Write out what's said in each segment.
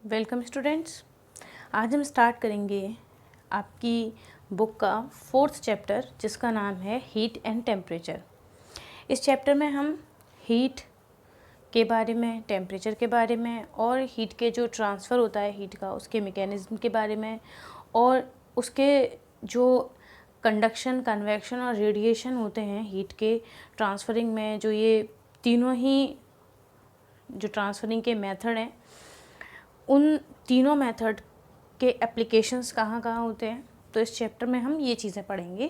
Welcome students. आज हम start करेंगे आपकी बुक का 4th चैप्टर जिसका नाम है हीट एंड टेम्परेचर। इस चैप्टर में हम हीट के बारे में, टेम्परेचर के बारे में और हीट के जो ट्रांसफ़र होता है हीट का उसके मैकेनिज़्म के बारे में और उसके जो कंडक्शन, कन्वेक्शन और रेडिएशन होते हैं हीट के ट्रांसफरिंग में, जो ये तीनों ही जो ट्रांसफरिंग के मेथड हैं उन तीनों मेथड के एप्लीकेशंस कहाँ कहाँ होते हैं, तो इस चैप्टर में हम ये चीज़ें पढ़ेंगे।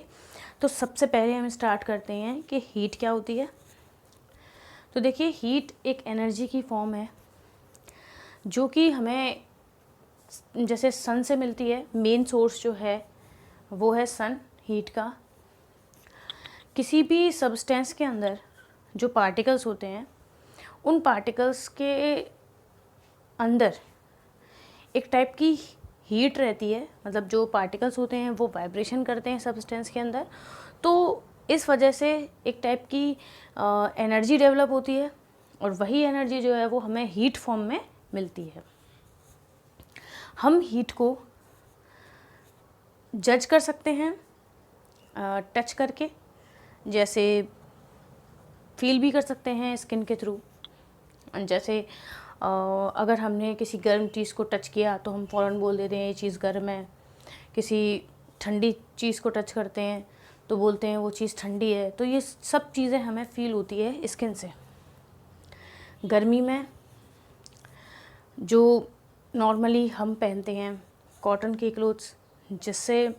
तो सबसे पहले हम स्टार्ट करते हैं कि हीट क्या होती है। तो देखिए, हीट एक एनर्जी की फॉर्म है जो कि हमें जैसे सन से मिलती है। मेन सोर्स जो है वो है सन हीट का। किसी भी सब्सटेंस के अंदर जो पार्टिकल्स होते हैं उन पार्टिकल्स के अंदर एक टाइप की हीट रहती है, मतलब जो पार्टिकल्स होते हैं वो वाइब्रेशन करते हैं सब्सटेंस के अंदर, तो इस वजह से एक टाइप की एनर्जी डेवलप होती है और वही एनर्जी जो है वो हमें हीट फॉर्म में मिलती है। हम हीट को जज कर सकते हैं टच करके, जैसे फील भी कर सकते हैं स्किन के थ्रू। जैसे अगर हमने किसी गर्म चीज़ को टच किया तो हम फ़ौरन बोल देते हैं ये चीज़ गर्म है। किसी ठंडी चीज़ को टच करते हैं तो बोलते हैं वो चीज़ ठंडी है। तो ये सब चीज़ें हमें फ़ील होती है स्किन से। गर्मी में जो नॉर्मली हम पहनते हैं कॉटन के क्लोथ्स, जिससे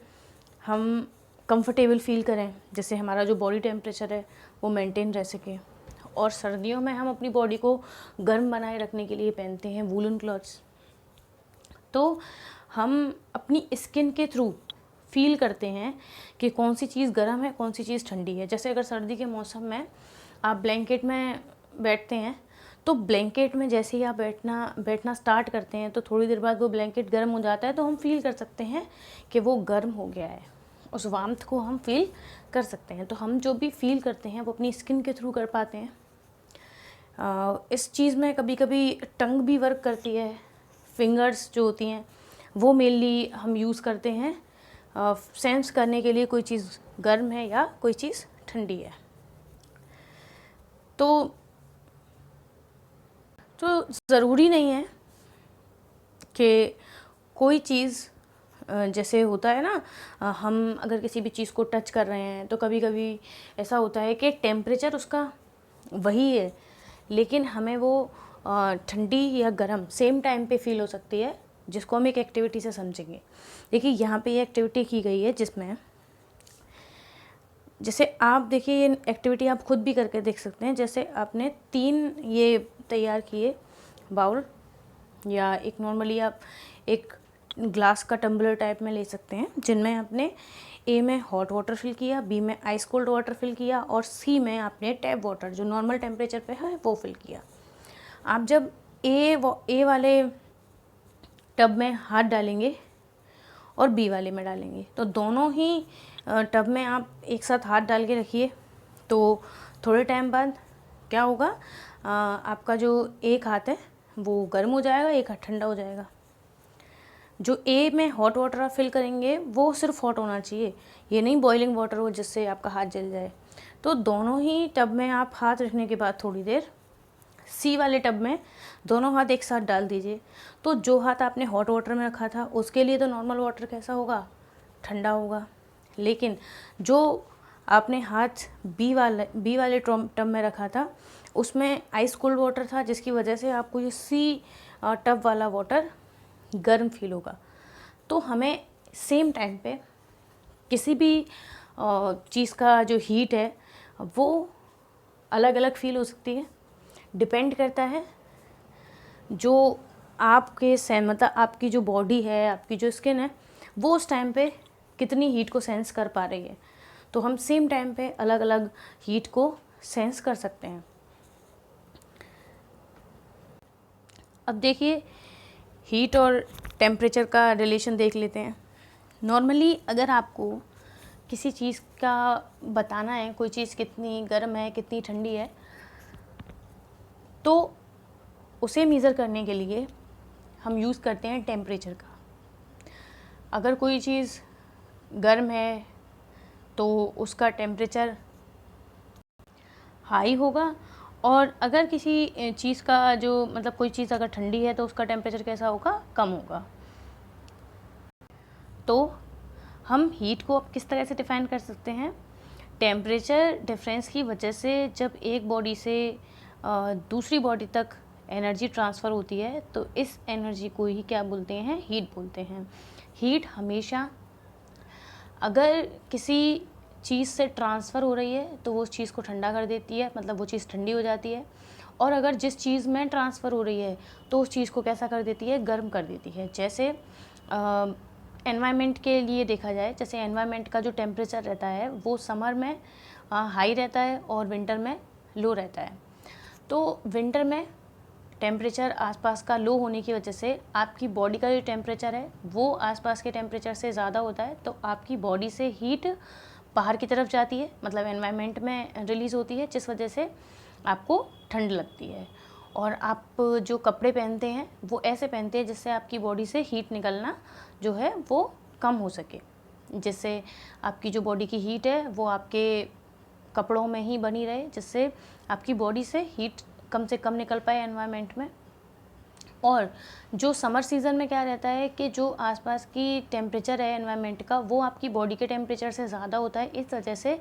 हम कंफर्टेबल फ़ील करें, जिससे हमारा जो बॉडी टेम्परेचर है वो मेंटेन रह सके। और सर्दियों में हम अपनी बॉडी को गर्म बनाए रखने के लिए पहनते हैं वूलन क्लॉथ्स। तो हम अपनी स्किन के थ्रू फील करते हैं कि कौन सी चीज़ गर्म है, कौन सी चीज़ ठंडी है। जैसे अगर सर्दी के मौसम में आप ब्लैंकेट में बैठते हैं तो ब्लैंकेट में जैसे ही आप बैठना स्टार्ट करते हैं तो थोड़ी देर बाद वो ब्लैंकेट गर्म हो जाता है, तो हम फील कर सकते हैं कि वो गर्म हो गया है। उस वार्मथ को हम फील कर सकते हैं। तो हम जो भी फील करते हैं वो अपनी स्किन के थ्रू कर पाते हैं। इस चीज़ में कभी कभी टंग भी वर्क करती है। फिंगर्स जो होती हैं वो मेनली हम यूज़ करते हैं सेंस करने के लिए कोई चीज़ गर्म है या कोई चीज़ ठंडी है। तो ज़रूरी नहीं है कि कोई चीज़ जैसे होता है ना, हम अगर किसी भी चीज़ को टच कर रहे हैं तो कभी कभी ऐसा होता है कि टेम्परेचर उसका वही है, लेकिन हमें वो ठंडी या गर्म सेम टाइम पे फील हो सकती है, जिसको हम एक एक्टिविटी से समझेंगे। देखिए, यहाँ पे ये एक्टिविटी की गई है जिसमें जैसे आप देखिए, ये एक्टिविटी आप खुद भी करके देख सकते हैं। जैसे आपने 3 ये तैयार किए बाउल, या एक नॉर्मली आप एक ग्लास का टम्बलर टाइप में ले सकते हैं, जिनमें आपने ए में हॉट वाटर फिल किया, बी में आइस कोल्ड वाटर फिल किया और सी में आपने टैप वाटर जो नॉर्मल टेम्परेचर पे है वो फिल किया। आप जब ए वाले टब में हाथ डालेंगे और बी वाले में डालेंगे तो दोनों ही टब में आप एक साथ हाथ डाल के रखिए, तो थोड़े टाइम बाद क्या होगा, आपका जो एक हाथ है वो गर्म हो जाएगा, एक हाथ ठंडा हो जाएगा। जो ए में हॉट वाटर आप फिल करेंगे वो सिर्फ हॉट होना चाहिए, ये नहीं बॉइलिंग वाटर हो जिससे आपका हाथ जल जाए। तो दोनों ही टब में आप हाथ रखने के बाद थोड़ी देर सी वाले टब में दोनों हाथ एक साथ डाल दीजिए। तो जो हाथ आपने हॉट वाटर में रखा था उसके लिए तो नॉर्मल वाटर कैसा होगा, ठंडा होगा। लेकिन जो आपने हाथ बी वाले टब में रखा था उसमें आइस कोल्ड वाटर था, जिसकी वजह से आपको ये सी टब वाला वाटर गर्म फील होगा। तो हमें सेम टाइम पे किसी भी चीज़ का जो हीट है वो अलग अलग फील हो सकती है। डिपेंड करता है जो आपके मतलब आपकी जो बॉडी है, आपकी जो स्किन है, वो उस टाइम पे कितनी हीट को सेंस कर पा रही है। तो हम सेम टाइम पे अलग अलग हीट को सेंस कर सकते हैं। अब देखिए, हीट और टेम्परेचर का रिलेशन देख लेते हैं। नॉर्मली अगर आपको किसी चीज़ का बताना है, कोई चीज़ कितनी गर्म है कितनी ठंडी है, तो उसे मेज़र करने के लिए हम यूज़ करते हैं टेम्परेचर का। अगर कोई चीज़ गर्म है तो उसका टेम्परेचर हाई होगा, और अगर किसी चीज़ का जो मतलब कोई चीज़ अगर ठंडी है तो उसका टेम्परेचर कैसा होगा, कम होगा। तो हम हीट को अब किस तरह से डिफ़ाइन कर सकते हैं? टेम्परेचर डिफरेंस की वजह से जब एक बॉडी से दूसरी बॉडी तक एनर्जी ट्रांसफ़र होती है तो इस एनर्जी को ही क्या बोलते हैं? हीट बोलते हैं। हीट हमेशा अगर किसी चीज़ से ट्रांसफ़र हो रही है तो वो उस चीज़ को ठंडा कर देती है, मतलब वो चीज़ ठंडी हो जाती है। और अगर जिस चीज़ में ट्रांसफ़र हो रही है तो उस चीज़ को कैसा कर देती है? गर्म कर देती है। जैसे एनवायरनमेंट के लिए देखा जाए, जैसे एनवायरनमेंट का जो टेम्परेचर रहता है वो समर में हाई रहता है और विंटर में लो रहता है। तो विंटर में टेम्परेचर आसपास का लो होने की वजह से आपकी बॉडी का जो टेम्परेचर है वो आसपास के टेम्परेचर से ज़्यादा होता है, तो आपकी बॉडी से हीट बाहर की तरफ जाती है, मतलब एनवायरनमेंट में रिलीज़ होती है, जिस वजह से आपको ठंड लगती है। और आप जो कपड़े पहनते हैं वो ऐसे पहनते हैं जिससे आपकी बॉडी से हीट निकलना जो है वो कम हो सके, जिससे आपकी जो बॉडी की हीट है वो आपके कपड़ों में ही बनी रहे, जिससे आपकी बॉडी से हीट कम से कम निकल पाए एनवायरनमेंट में। और जो समर सीज़न में क्या रहता है कि जो आसपास की टेम्परेचर है एनवायरनमेंट का वो आपकी बॉडी के टेम्परेचर से ज़्यादा होता है, इस वजह से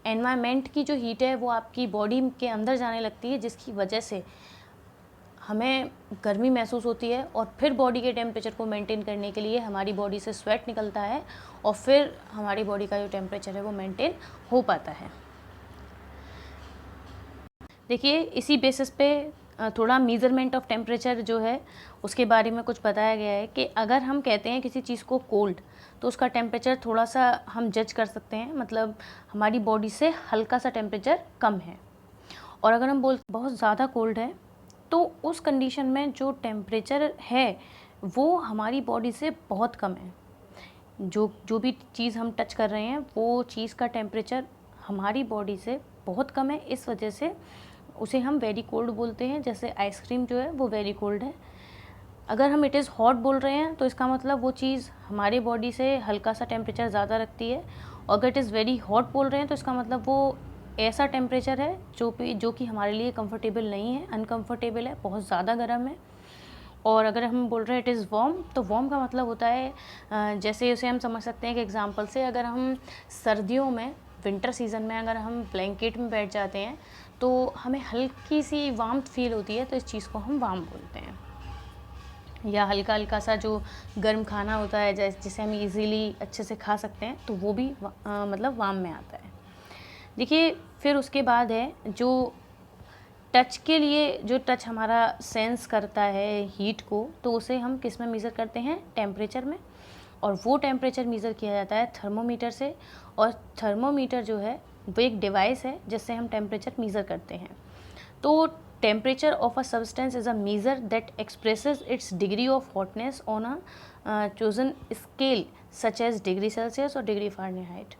एनवायरनमेंट की जो हीट है वो आपकी बॉडी के अंदर जाने लगती है, जिसकी वजह से हमें गर्मी महसूस होती है। और फिर बॉडी के टेम्परेचर को मेंटेन करने के लिए हमारी बॉडी से स्वेट निकलता है और फिर हमारी बॉडी का जो टेम्परेचर है वो मेंटेन हो पाता है। देखिए, इसी बेसिस पे थोड़ा मेज़रमेंट ऑफ टेम्परेचर जो है उसके बारे में कुछ बताया गया है कि अगर हम कहते हैं किसी चीज़ को कोल्ड तो उसका टेम्परेचर थोड़ा सा हम जज कर सकते हैं, मतलब हमारी बॉडी से हल्का सा टेम्परेचर कम है। और अगर हम बहुत ज़्यादा कोल्ड है तो उस कंडीशन में जो टेम्परेचर है वो हमारी बॉडी से बहुत कम है। जो भी चीज़ हम टच कर रहे हैं वो चीज़ का टेम्परेचर हमारी बॉडी से बहुत कम है, इस वजह से उसे हम वेरी कोल्ड बोलते हैं। जैसे आइसक्रीम जो है वो वेरी कोल्ड है। अगर हम इट इज़ हॉट बोल रहे हैं तो इसका मतलब वो चीज़ हमारी बॉडी से हल्का सा टेम्परेचर ज़्यादा रखती है। और अगर इट इज़ वेरी हॉट बोल रहे हैं तो इसका मतलब वो ऐसा टेम्परेचर है जो कि हमारे लिए कंफर्टेबल नहीं है, अनकंफर्टेबल है, बहुत ज़्यादा गर्म है। और अगर हम बोल रहे हैं इट इज़ वार्म, तो वार्म का मतलब होता है जैसे उसे हम समझ सकते हैं कि एग्जांपल से अगर हम सर्दियों में विंटर सीज़न में अगर हम ब्लैंकेट में बैठ जाते हैं तो हमें हल्की सी वार्मथ फील होती है, तो इस चीज़ को हम वार्म बोलते हैं। या हल्का हल्का सा जो गर्म खाना होता है जिसे हम इजीली अच्छे से खा सकते हैं तो वो भी मतलब वार्म में आता है। देखिए, फिर उसके बाद है जो टच के लिए, जो टच हमारा सेंस करता है हीट को, तो उसे हम किस में मेज़र करते हैं? टेम्परेचर में। और वो टेम्परेचर मेज़र किया जाता है थर्मोमीटर से। और थर्मोमीटर जो है वो एक डिवाइस है जिससे हम टेम्परेचर मेज़र करते हैं। तो temperature of a substance is a measure that expresses its degree of hotness on a chosen scale such as degree Celsius और डिग्री फ़ारेनहाइट।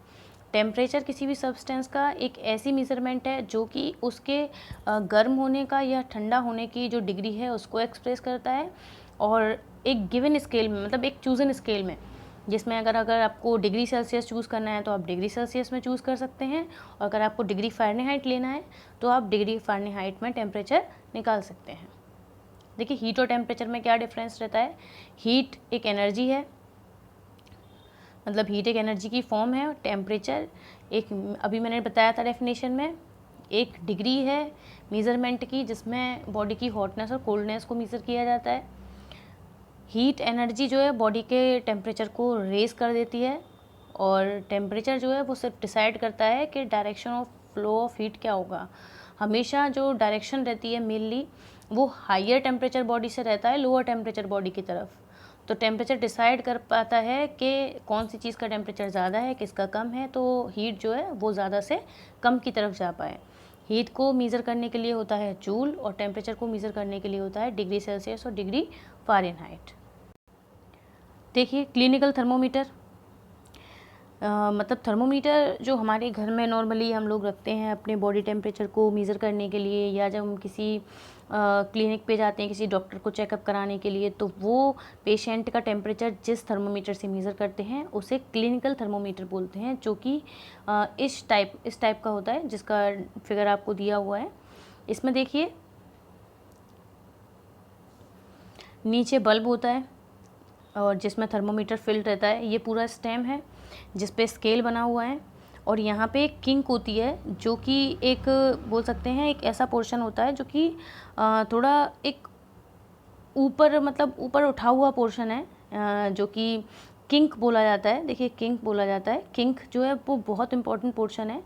टेम्परेचर किसी भी सब्सटेंस का एक ऐसी मेज़रमेंट है जो कि उसके गर्म होने का या ठंडा होने की जो डिग्री है उसको एक्सप्रेस करता है। और एक गिवन स्केल में, मतलब एक चूज़न स्केल में, जिसमें अगर आपको डिग्री सेल्सियस चूज़ करना है तो आप डिग्री सेल्सियस में चूज़ कर सकते हैं, और अगर आपको डिग्री फ़ारेनहाइट लेना है तो आप डिग्री फ़ारेनहाइट में टेम्परेचर निकाल सकते हैं। देखिए, हीट और टेम्परेचर में क्या डिफरेंस रहता है? हीट एक एनर्जी है, मतलब हीट एक एनर्जी की फॉर्म है, और टेम्परेचर एक, अभी मैंने बताया था डेफिनेशन में, एक डिग्री है मेज़रमेंट की जिसमें बॉडी की हॉटनेस और कोल्डनेस को मेज़र किया जाता है। हीट एनर्जी जो है बॉडी के टेम्परेचर को रेज़ कर देती है, और टेम्परेचर जो है वो सिर्फ डिसाइड करता है कि direction of flow of heat क्या होगा। हमेशा जो डायरेक्शन रहती है मेनली वो हाइयर टेम्परेचर बॉडी से रहता है लोअर टेम्परेचर बॉडी की तरफ। तो टेम्परेचर डिसाइड कर पाता है कि कौन सी चीज़ का टेम्परेचर ज़्यादा है, किसका कम है, तो हीट जो है वो ज़्यादा से कम की तरफ जा पाए। हीट को मेज़र करने के लिए होता है जूल, और टेम्परेचर को मेज़र करने के लिए होता है डिग्री सेल्सियस और डिग्री फ़ारेनहाइट। देखिए, क्लिनिकल थर्मोमीटर, मतलब थर्मोमीटर जो हमारे घर में नॉर्मली हम लोग रखते हैं अपने बॉडी टेम्परेचर को मेज़र करने के लिए, या जब हम किसी क्लिनिक पे जाते हैं किसी डॉक्टर को चेकअप कराने के लिए, तो वो पेशेंट का टेम्परेचर जिस थर्मोमीटर से मेज़र करते हैं उसे क्लिनिकल थर्मोमीटर बोलते हैं, जो कि इस टाइप का होता है, जिसका फिगर आपको दिया हुआ है। इसमें देखिए नीचे बल्ब होता है और जिसमें थर्मोमीटर फिल्ड रहता है, ये पूरा स्टेम है जिस पे स्केल बना हुआ है, और यहाँ पे एक किंक होती है जो कि एक बोल सकते हैं एक ऐसा पोर्शन होता है जो कि थोड़ा एक ऊपर, मतलब ऊपर उठा हुआ पोर्शन है, जो कि किंक बोला जाता है। देखिए किंक बोला जाता है, किंक जो है वो बहुत इंपॉर्टेंट पोर्शन है।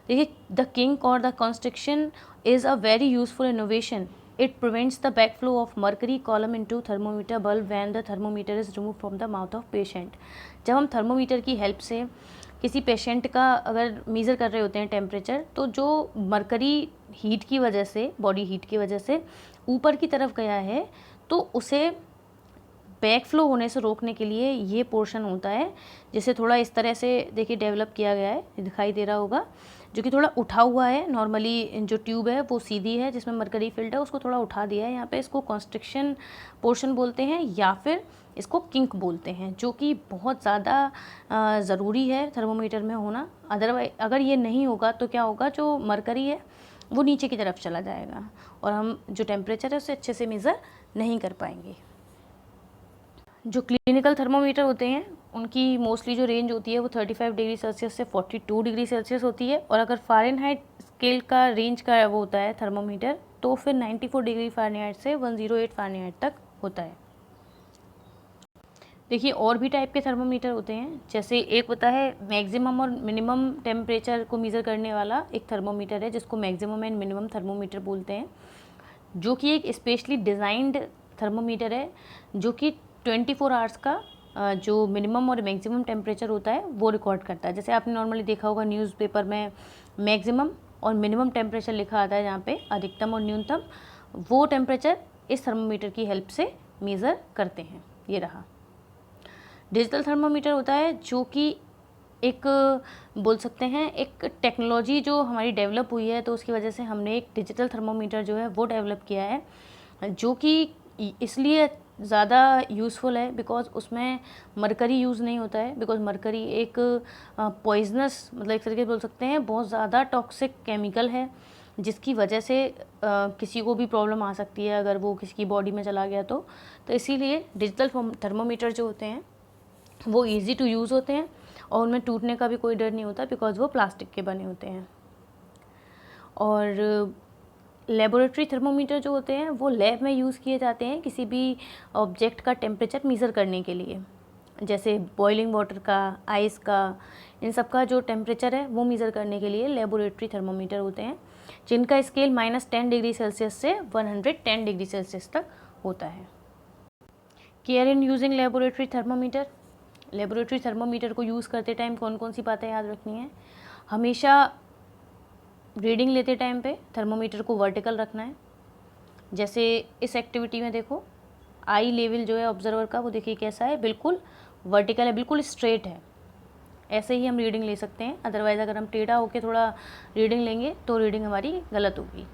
देखिए द किंक और the constriction is a very useful innovation. It prevents the backflow of mercury column into thermometer bulb when the thermometer is removed from the mouth of patient। जब हम thermometer की help से किसी patient का अगर measure कर रहे होते हैं टेम्परेचर, तो जो मरकरी हीट की वजह से, बॉडी हीट की वजह से ऊपर की तरफ गया है, तो उसे बैक फ्लो होने से रोकने के लिए ये पोर्शन होता है, जिसे थोड़ा इस तरह से देखिए डेवलप किया गया है, दिखाई दे रहा होगा, जो कि थोड़ा उठा हुआ है। नॉर्मली जो ट्यूब है वो सीधी है जिसमें मरकरी फिल्ड है, उसको थोड़ा उठा दिया है यहाँ पे। इसको कॉन्स्ट्रिक्शन पोर्शन बोलते हैं या फिर इसको किंक बोलते हैं, जो कि बहुत ज़्यादा ज़रूरी है थर्मोमीटर में होना। अदरवाइज अगर ये नहीं होगा तो क्या होगा, जो मरकरी है वो नीचे की तरफ चला जाएगा और हम जो टेम्परेचर है उसे अच्छे से मेज़र नहीं कर पाएंगे। जो क्लिनिकल थर्मोमीटर होते हैं उनकी मोस्टली जो रेंज होती है वो 35 डिग्री सेल्सियस से 42 डिग्री सेल्सियस होती है, और अगर फ़ारेनहाइट स्केल का रेंज का वो होता है थर्मोमीटर, तो फिर 94 डिग्री फ़ारेनहाइट से 108 फ़ारेनहाइट तक होता है। देखिए और भी टाइप के थर्मोमीटर होते हैं, जैसे एक होता है मैक्सिमम और मिनिमम टेम्परेचर को मेज़र करने वाला एक थर्मोमीटर है, जिसको मैक्सिमम एंड मिनिमम थर्मोमीटर बोलते हैं, जो कि एक स्पेशली डिज़ाइंड थर्मोमीटर है, जो कि 24 आवर्स का जो मिनिमम और मैक्सिमम टेम्परेचर होता है वो रिकॉर्ड करता है। जैसे आपने नॉर्मली देखा होगा न्यूज़पेपर में मैक्सिमम और मिनिमम टेम्परेचर लिखा आता है, जहाँ पे अधिकतम और न्यूनतम, वो टेम्परेचर इस थर्मोमीटर की हेल्प से मेज़र करते हैं। ये रहा। डिजिटल थर्मोमीटर होता है जो कि एक बोल सकते हैं एक टेक्नोलॉजी जो हमारी डेवलप हुई है, तो उसकी वजह से हमने एक डिजिटल थर्मोमीटर जो है वो डेवलप किया है, जो कि इसलिए ज़्यादा यूज़फुल है बिकॉज उसमें मरकरी यूज़ नहीं होता है। बिकॉज मरकरी एक पॉइजनस, मतलब एक तरीके से बोल सकते हैं बहुत ज़्यादा टॉक्सिक केमिकल है, जिसकी वजह से किसी को भी प्रॉब्लम आ सकती है अगर वो किसी की बॉडी में चला गया तो इसीलिए डिजिटल थर्मोमीटर जो होते हैं वो ईज़ी टू यूज़ होते हैं और उनमें टूटने का भी कोई डर नहीं होता बिकॉज वो प्लास्टिक के बने होते हैं। और लेबोरेटरी थर्मोमीटर जो होते हैं वो लैब में यूज़ किए जाते हैं किसी भी ऑब्जेक्ट का टेम्परेचर मेज़र करने के लिए, जैसे बॉइलिंग वाटर का, आइस का, इन सब का जो टेम्परेचर है वो मेज़र करने के लिए लेबोरेटरी थर्मोमीटर होते हैं, जिनका स्केल -10 डिग्री सेल्सियस से 110 डिग्री सेल्सियस तक होता है। Care in using laboratory thermometer. Laboratory thermometer को यूज़ करते टाइम कौन कौन सी बातें याद रखनी है? हमेशा रीडिंग लेते टाइम पे थर्मोमीटर को वर्टिकल रखना है। जैसे इस एक्टिविटी में देखो आई लेवल जो है ऑब्जर्वर का वो देखिए कैसा है, बिल्कुल वर्टिकल है, बिल्कुल स्ट्रेट है। ऐसे ही हम रीडिंग ले सकते हैं, अदरवाइज़ अगर हम टेढ़ा होकर थोड़ा रीडिंग लेंगे तो रीडिंग हमारी गलत होगी।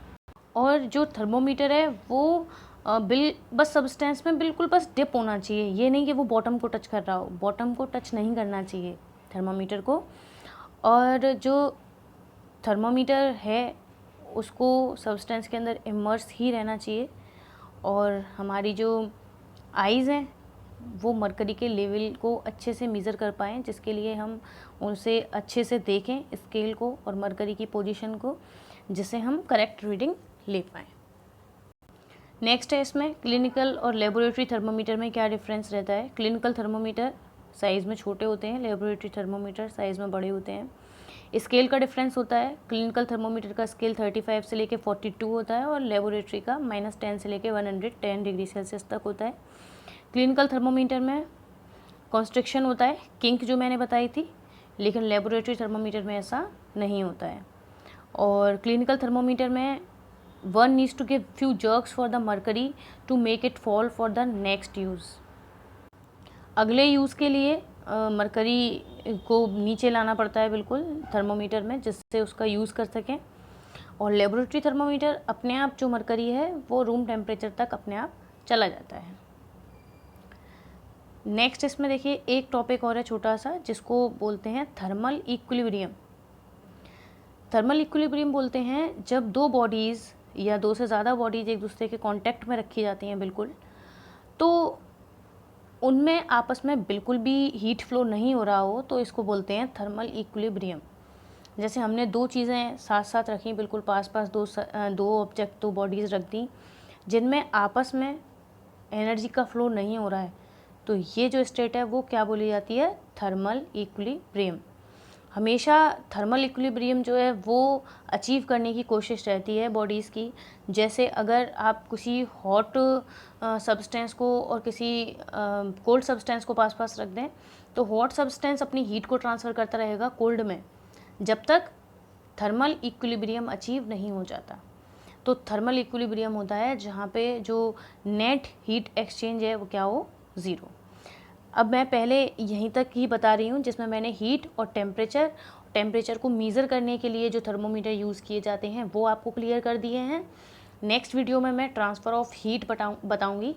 और जो थर्मोमीटर है वो बस सब्सटेंस में बिल्कुल बस डिप होना चाहिए, ये नहीं कि वो बॉटम को टच कर रहा हो, बॉटम को टच नहीं करना चाहिए थर्मोमीटर को। और जो थर्मोमीटर है उसको सब्सटेंस के अंदर इमर्स ही रहना चाहिए, और हमारी जो आइज़ हैं वो मरकरी के लेवल को अच्छे से मेज़र कर पाएँ, जिसके लिए हम उनसे अच्छे से देखें स्केल को और मरकरी की पोजीशन को, जिससे हम करेक्ट रीडिंग ले पाएँ। नेक्स्ट है इसमें क्लिनिकल और लेबोरेटरी थर्मोमीटर में क्या डिफरेंस रहता है। क्लिनिकल थर्मोमीटर साइज़ में छोटे होते हैं, लेबोरेटरी थर्मोमीटर साइज़ में बड़े होते हैं। स्केल का डिफरेंस होता है, क्लिनिकल थर्मोमीटर का स्केल 35 से लेके 42 होता है और लेबोरेटरी का -10 से लेके 110 डिग्री सेल्सियस तक होता है। क्लिनिकल थर्मोमीटर में कॉन्स्ट्रिक्शन होता है, किंक जो मैंने बताई थी, लेकिन लेबोरेटरी थर्मोमीटर में ऐसा नहीं होता है। और क्लिनिकल थर्मोमीटर में one needs to give few jerks for the mercury to make it fall for the next use। अगले यूज़ के लिए मरकरी को नीचे लाना पड़ता है बिल्कुल थर्मोमीटर में, जिससे उसका यूज़ कर सकें। और लेबोरेटरी थर्मोमीटर अपने आप जो मरकरी है वो रूम टेम्परेचर तक अपने आप चला जाता है। नेक्स्ट इसमें देखिए एक टॉपिक और है छोटा सा, जिसको बोलते हैं थर्मल इक्विलिब्रियम। थर्मल इक्विलिब्रियम बोलते हैं जब दो बॉडीज़ या दो से ज़्यादा बॉडीज़ एक दूसरे के कांटेक्ट में रखी जाती हैं बिल्कुल, तो उनमें आपस में बिल्कुल भी हीट फ्लो नहीं हो रहा हो, तो इसको बोलते हैं थर्मल इक्विलिब्रियम। जैसे हमने दो चीज़ें साथ साथ रखी, बिल्कुल पास पास दो ऑब्जेक्ट, दो बॉडीज़ रख दी जिनमें आपस में एनर्जी का फ्लो नहीं हो रहा है, तो ये जो स्टेट है वो क्या बोली जाती है? Thermal equilibrium. हमेशा थर्मल इक्विलिब्रियम जो है वो अचीव करने की कोशिश रहती है बॉडीज़ की। जैसे अगर आप किसी हॉट सब्सटेंस को और किसी कोल्ड सब्सटेंस को पास पास रख दें, तो हॉट सब्सटेंस अपनी हीट को ट्रांसफ़र करता रहेगा कोल्ड में, जब तक थर्मल इक्विलिब्रियम अचीव नहीं हो जाता। तो थर्मल इक्विलिब्रियम होता है जहाँ पे जो नेट हीट एक्सचेंज है वो क्या हो? ज़ीरो। अब मैं पहले यहीं तक ही बता रही हूँ जिसमें मैंने हीट और टेम्परेचर को मेज़र करने के लिए जो थर्मोमीटर यूज़ किए जाते हैं वो आपको क्लियर कर दिए हैं। नेक्स्ट वीडियो में मैं ट्रांसफ़र ऑफ हीट बताऊँगी।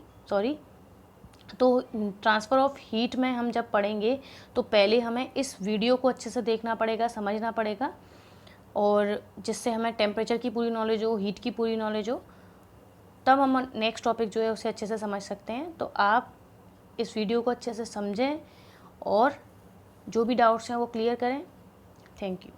तो ट्रांसफ़र ऑफ हीट में हम जब पढ़ेंगे तो पहले हमें इस वीडियो को अच्छे से देखना पड़ेगा, समझना पड़ेगा, और जिससे हमें टेम्परेचर की पूरी नॉलेज हो, हीट की पूरी नॉलेज हो, तब हम नेक्स्ट टॉपिक जो है उसे अच्छे से समझ सकते हैं। तो आप इस वीडियो को अच्छे से समझें और जो भी डाउट्स हैं वो क्लियर करें। Thank you.